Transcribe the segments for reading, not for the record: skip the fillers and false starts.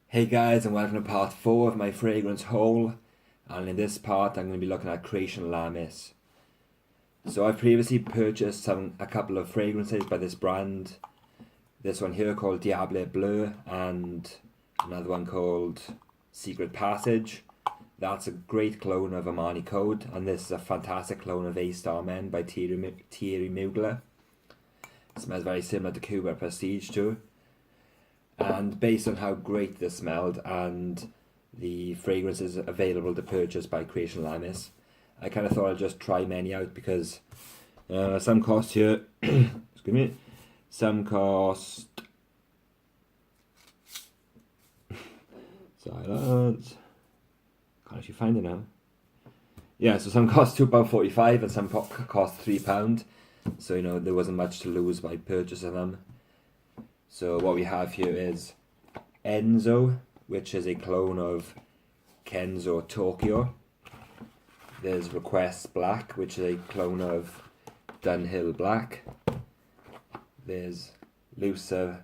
Hey guys, and welcome to part 4 of my fragrance haul. And in this part I'm going to be looking at Creation Lamis. So I've previously purchased a couple of fragrances by this brand. This one here called Diable Bleu and another one called Secret Passage. That's a great clone of Armani Code, and this is a fantastic clone of A-Star Men by Thierry Mugler. It smells very similar to Cuba Prestige too. And based on how great this smelled and the fragrances available to purchase by Creation Lamis, I kind of thought I'd just try many out because some cost here, excuse me, some cost, silence, can't actually find it now. Yeah, so some cost £2.45 and some cost £3. So, there wasn't much to lose by purchasing them. So what we have here is Enzo, which is a clone of Kenzo Tokyo. There's Request Black, which is a clone of Dunhill Black. There's Luca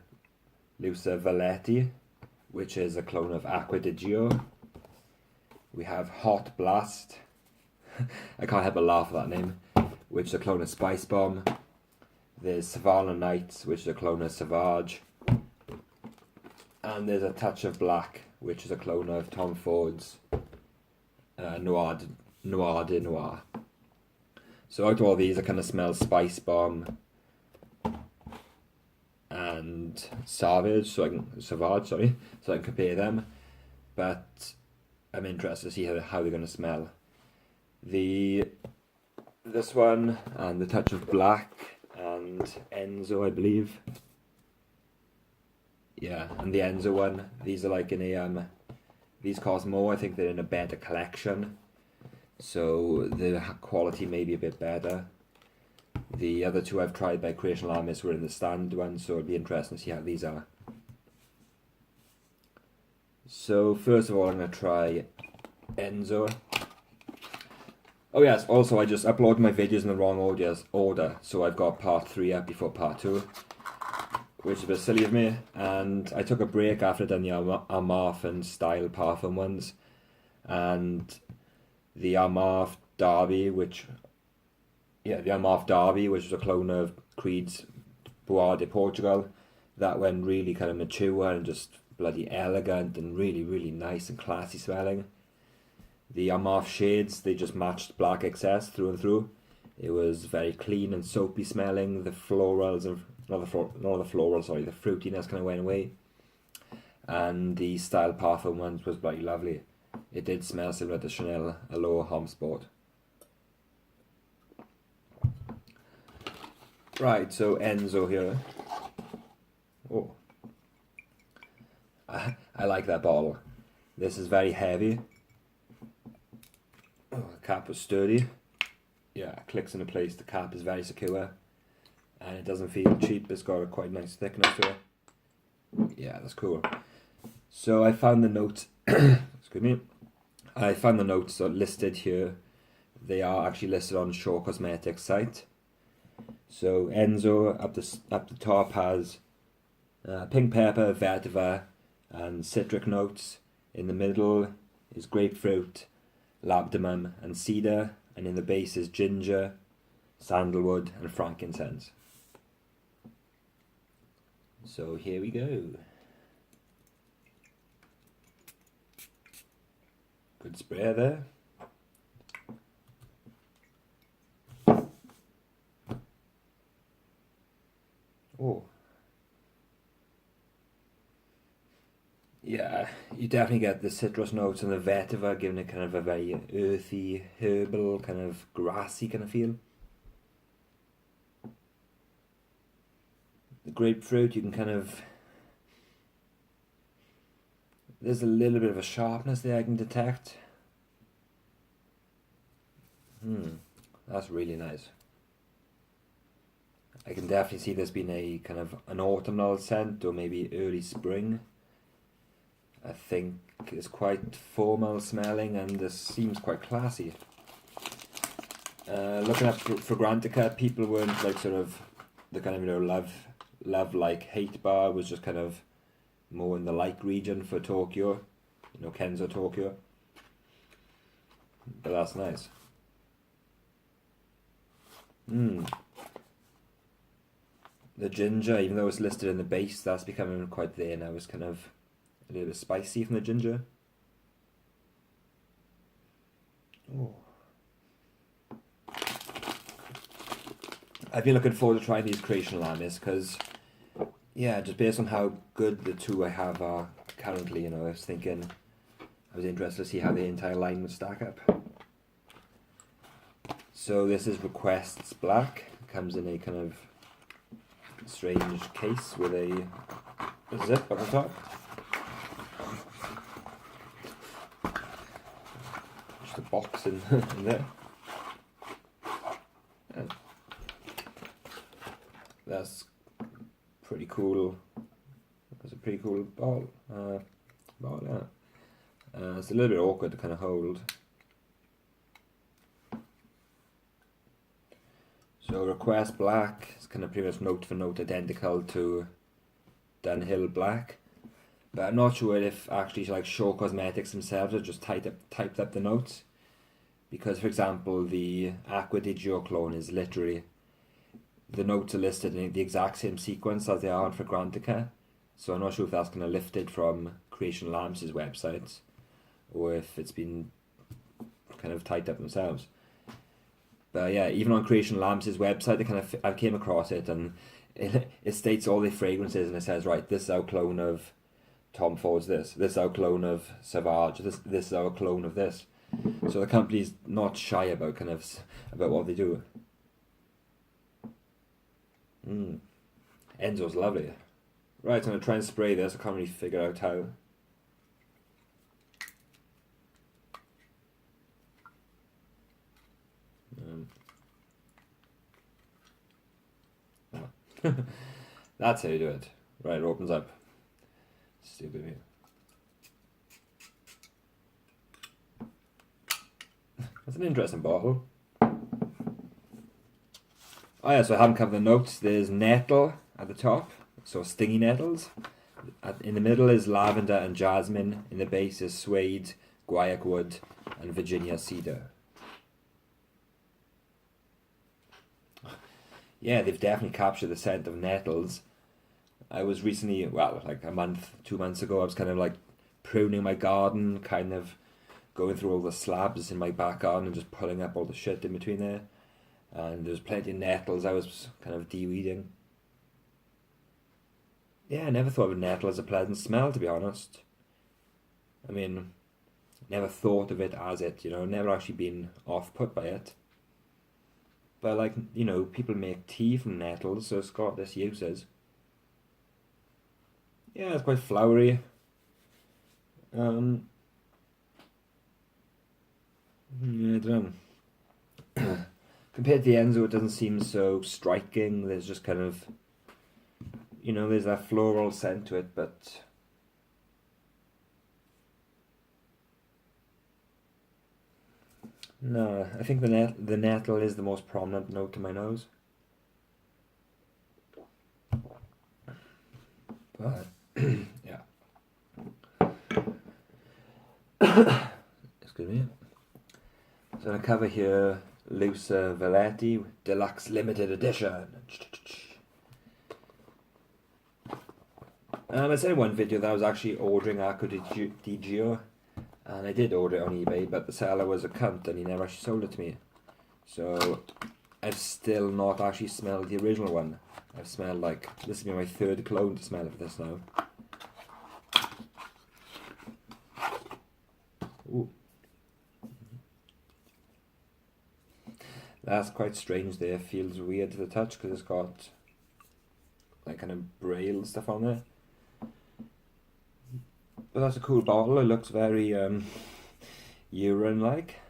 Velletti, which is a clone of Acqua di Dior. We have Hot Blast, I can't help but laugh at that name, which is a clone of Spicebomb. There's Savanna Nights, which is a clone of Sauvage. And there's a Touch of Black, which is a clone of Tom Ford's Noir de Noir. So out of all these, I kind of smell Spicebomb and Sauvage, so I can compare them. But I'm interested to see how they're going to smell. This one and the Touch of Black and Enzo, I believe. Yeah, and the Enzo one. These are like in a these cost more. I think they're in a better collection, so the quality may be a bit better. The other two I've tried by Creation Lamis were in the standard one, so it'll be interesting to see how these are. So first of all, I'm going to try Enzo. Oh yes, also I just uploaded my videos in the wrong order, so I've got part 3 up before part 2, which is a bit silly of me, and I took a break after I'd done the Armaf and Style Parfum ones, and the Armaf Derby, which was a clone of Creed's Bois de Portugal, that went really kind of mature and just bloody elegant and really, really nice and classy smelling. The Armaf shades, they just matched Black Excess through and through. It was very clean and soapy smelling. The florals, the fruitiness kind of went away. And the Style Parfum ones was bloody lovely. It did smell similar to Chanel Allure Home Sport. Right, so Enzo here. Oh, I like that bottle. This is very heavy. Oh, the cap is sturdy. Yeah, it clicks into place. The cap is very secure. And it doesn't feel cheap. It's got a quite nice thickness to it. Yeah, that's cool. So I found the notes. Excuse me. I found the notes listed here. They are actually listed on Shaw Cosmetics site. So Enzo up the top has pink pepper, vetiver, and citric notes. In the middle is grapefruit, labdanum, and cedar, and in the base is ginger, sandalwood, and frankincense. So here we go. Good spray there. Oh. Yeah, you definitely get the citrus notes and the vetiver, giving it kind of a very earthy, herbal, kind of grassy kind of feel. The grapefruit, you can kind of... There's a little bit of a sharpness there I can detect. That's really nice. I can definitely see this being a kind of an autumnal scent or maybe early spring. I think it's quite formal smelling and this seems quite classy. Looking at Fragrantica, people weren't like sort of the kind of love like hate bar was just kind of more in the light region for Tokyo, you know, Kenzo Tokyo. But that's nice. The ginger, even though it's listed in the base, that's becoming quite there now. It's kind of a little bit spicy from the ginger. Oh. I've been looking forward to trying these Creation Lamis because, yeah, just based on how good the two I have are currently, you know, I was interested to see how the entire line would stack up. So this is Requests Black. It comes in a kind of strange case with a zip on the top. Just a box in there. And that's pretty cool. That's a pretty cool ball. Yeah. It's a little bit awkward to kind of hold. So Request Black is kind of pretty much note for note identical to Dunhill Black, but I'm not sure if actually like Show Cosmetics themselves have just typed up the notes, because for example the Acqua Dior clone is literally, the notes are listed in the exact same sequence as they are on Fragrantica, so I'm not sure if that's kind of lifted from Creation Lamis' website or if it's been kind of typed up themselves. But yeah, even on Creation Lamis' website, I came across it, and it states all the fragrances, and it says, right, this is our clone of Tom Ford's this is our clone of Sauvage, this is our clone of this. So the company's not shy about about what they do. Enzo's lovely. Right, I'm going to try and spray this. I can't really figure out how. That's how you do it. Right, it opens up. Stupid me. That's an interesting bottle. Oh yeah, so I haven't covered the notes. There's nettle at the top, so stingy nettles. In the middle is lavender and jasmine. In the base is suede, guaiac wood, and Virginia cedar. Yeah, they've definitely captured the scent of nettles. I was recently, well, like 2 months ago, I was kind of like pruning my garden, kind of going through all the slabs in my back garden and just pulling up all the shit in between there. And there's plenty of nettles I was kind of de-weeding. Yeah, I never thought of nettle as a pleasant smell, to be honest. I mean, never thought of it as it, you know, never actually been off-put by it. But like, you know, people make tea from nettles, so it's got this uses. Yeah, it's quite flowery. Yeah, I don't know. Compared to the Enzo, it doesn't seem so striking. There's just kind of, you know, there's that floral scent to it, but no, I think the nettle is the most prominent note to my nose. But yeah. Excuse me. So I cover here Luca Velletti Deluxe Limited Edition. I said in one video that I was actually ordering Acqua Dior, and I did order it on eBay, but the seller was a cunt and he never actually sold it to me. So I've still not actually smelled the original one. I've smelled like, this will be my third clone to smell of this now. Ooh. That's quite strange there, feels weird to the touch because it's got like kind of braille stuff on there. But that's a cool bottle, it looks very urine-like.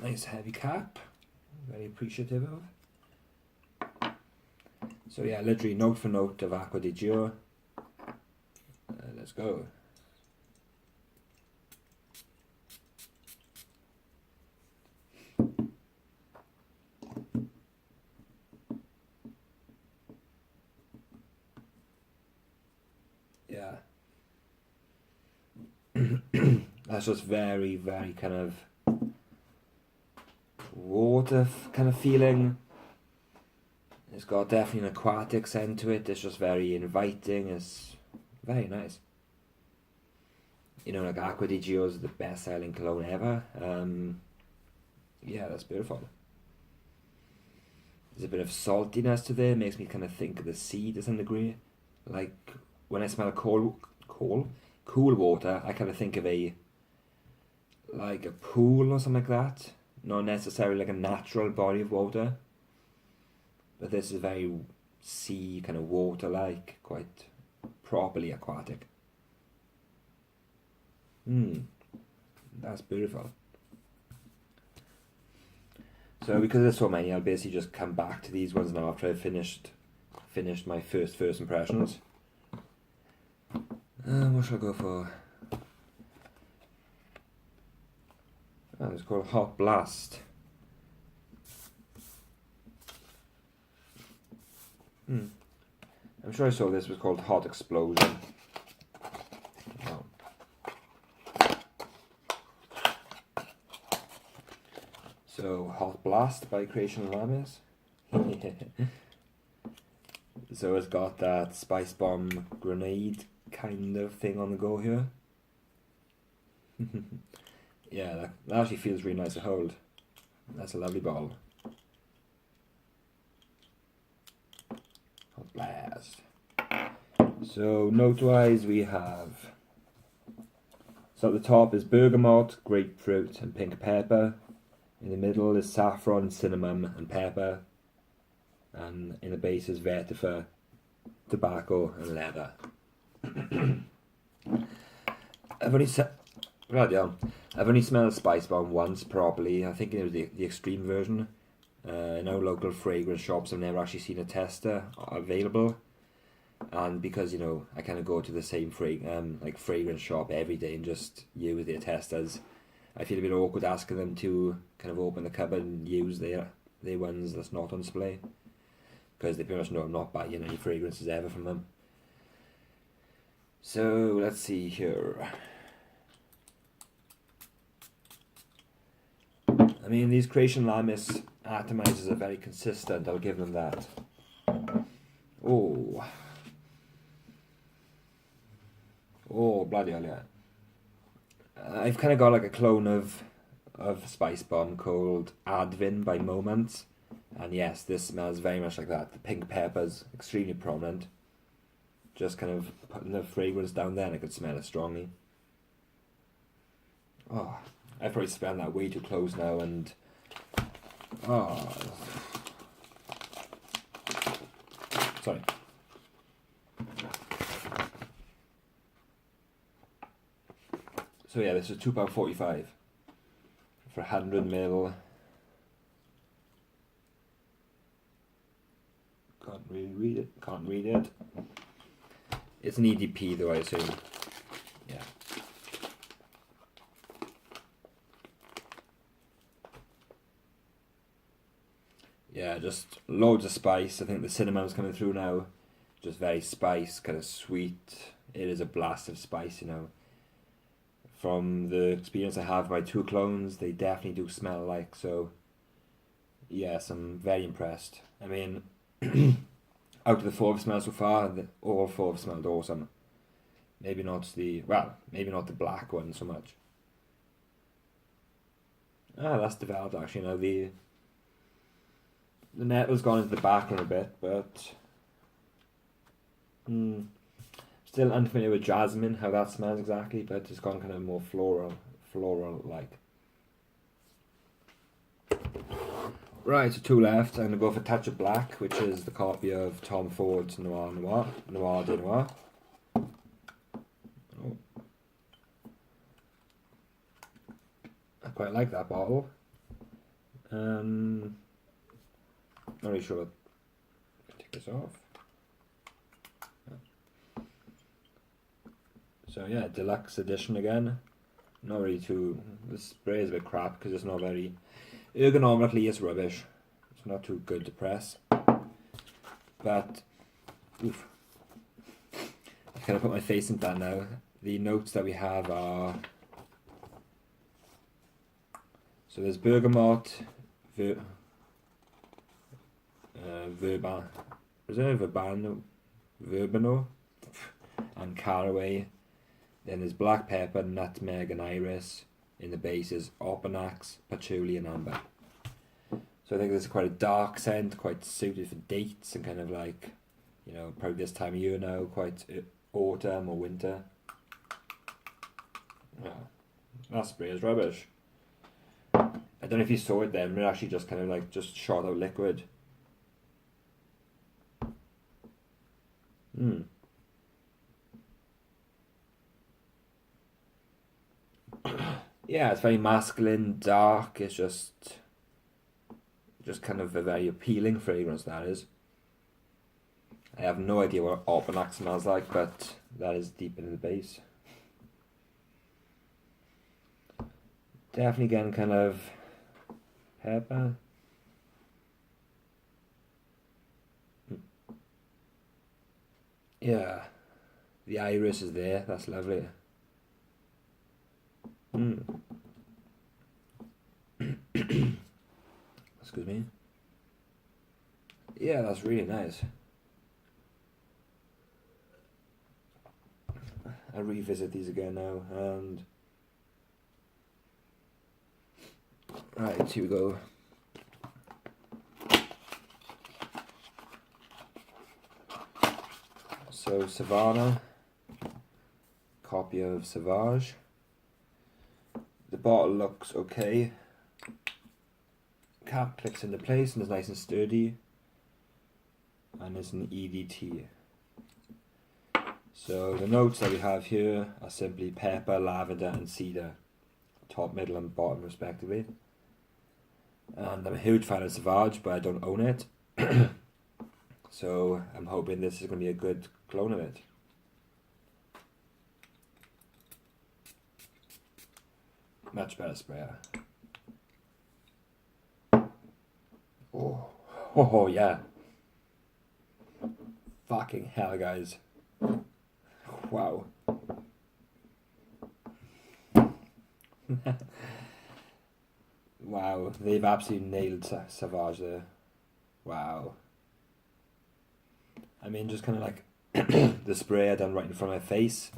Nice heavy cap, very appreciative of. So yeah, literally note for note of Acqua Dior. Let's go. Yeah. That's just very, very kind of water kind of feeling. It's got definitely an aquatic scent to it. It's just very inviting. It's very nice. You know, like Acqua di Gio is the best selling cologne ever. Yeah, that's beautiful. There's a bit of saltiness to there. Makes me kind of think of the sea to some degree. Like when I smell cool water, I kind of think of like a pool or something like that. Not necessarily like a natural body of water. But this is very sea kind of water-like, quite properly aquatic. That's beautiful. So because there's so many, I'll basically just come back to these ones now after I've finished my first impressions. What should I go for? Oh, it's called Hot Blast. I'm sure I saw this was called Hot Explosion. Oh. So Hot Blast by Creation Lamis. So it's got that Spicebomb grenade kind of thing on the go here. Yeah, that actually feels really nice to hold. That's a lovely bottle. Hot Blast. So note-wise we have, so at the top is bergamot, grapefruit and pink pepper. In the middle is saffron, cinnamon and pepper. And in the base is vetiver, tobacco and leather. I've only smelled Spicebomb once properly. I think it was the extreme version. In our local fragrance shops I've never actually seen a tester available. And because, you know, I kind of go to the same fragrance shop every day and just use their testers, I feel a bit awkward asking them to kind of open the cupboard and use their ones that's not on display. Because they pretty much know I'm not buying any fragrances ever from them. So, let's see here. I mean, these Creation Lamis atomizers are very consistent, I'll give them that. Oh, bloody hell, yeah. I've kind of got like a clone of Spicebomb called Advin by Moments. And yes, this smells very much like that. The pink pepper's extremely prominent. Just kind of putting the fragrance down there and I could smell it strongly. Oh, I've probably spelled that way too close now and... Oh. Sorry. So yeah, this is £2.45 for 100ml. Can't really read it. It's an EDP though, I assume. Yeah. Yeah, just loads of spice. I think the cinnamon's coming through now. Just very spice, kind of sweet. It is a blast of spice, you know. From the experience I have with my two clones, they definitely do smell alike. So, yes, I'm very impressed. I mean, out of the four I've smelled so far, all four have smelled awesome. Maybe not the black one so much. Ah, that's developed actually now. The nettle's gone into the background a bit, but still unfamiliar with jasmine, how that smells exactly, but it's gone kind of more floral like. Right, so two left. I'm going to go for Touch of Black, which is the copy of Tom Ford's Noir de Noir. Oh. I quite like that bottle. Not really sure. Take this off. So yeah, deluxe edition again. Not really too. The spray is a bit crap because it's not very. Ergonomically, it's rubbish. It's not too good to press. But, oof. I kind of put my face into that now. The notes that we have are, so there's bergamot, verbano, and caraway. Then there's black pepper, nutmeg, and iris. In the base is opanax, patchouli, and amber. So I think this is quite a dark scent, quite suited for dates and kind of like, you know, probably this time of year now, quite autumn or winter. Yeah, that spray is rubbish. I don't know if you saw it then, but it actually just kind of like just shot out liquid. Yeah, it's very masculine, dark. It's just kind of a very appealing fragrance, that is. I have no idea what opanax smells like, but that is deep into the base. Definitely getting kind of pepper. Yeah, the iris is there. That's lovely. Excuse me. Yeah, that's really nice. I'll revisit these again now, and right, here we go. So Savanna, copy of Sauvage. The bottle looks okay. Cap clicks into place and is nice and sturdy, and it's an EDT. So the notes that we have here are simply pepper, lavender, and cedar, top, middle, and bottom respectively. And I'm a huge fan of Sauvage, but I don't own it. So I'm hoping this is going to be a good clone of it. Much better sprayer. Oh yeah. Fucking hell, guys. Wow. Wow, they've absolutely nailed Sauvage there. Wow. I mean, just kind of like the spray done right in front of my face.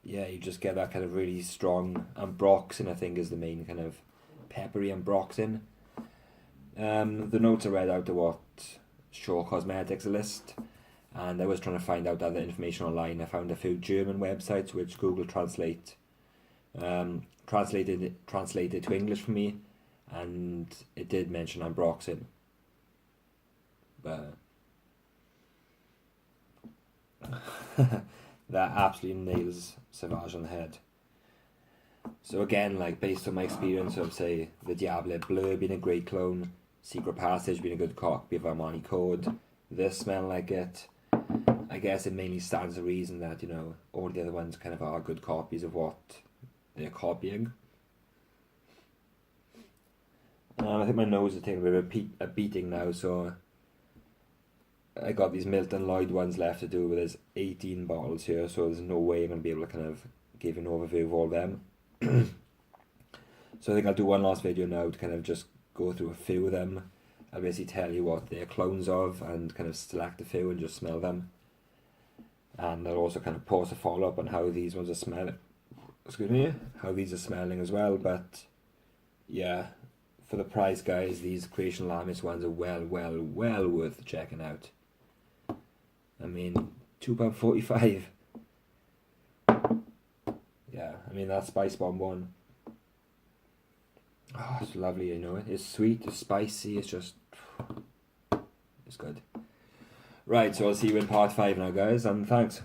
Yeah, you just get that kind of really strong ambroxan, I think, is the main kind of peppery ambroxan. The notes I read out to what Shaw Cosmetics list, and I was trying to find out other information online. I found a few German websites which Google Translate translated to English for me, and it did mention ambroxan, but that absolutely nails Sauvage on the head. So again, like based on my experience of say the Diable Bleu being a great clone, Secret Passage being a good copy of Armani Code, this smell like it, I guess it mainly stands to reason that, you know, all the other ones kind of are good copies of what they're copying. I think my nose is taking a bit of a beating now, so I got these Milton Lloyd ones left to do, but there's 18 bottles here, so there's no way I'm going to be able to kind of give an overview of all of them. So I think I'll do one last video now to kind of just go through a few of them. I'll basically tell you what they're clones of and kind of select a few and just smell them. And I'll also kind of pause a follow-up on how these ones are smelling. Excuse me, how these are smelling as well, but yeah, for the price, guys, these Creation Lamis ones are well worth checking out. I mean, £2.45. Yeah, I mean, that Spicebomb one. Oh, it's lovely, you know. It's sweet, it's spicy, it's just... it's good. Right, so I'll see you in part 5 now, guys, and thanks.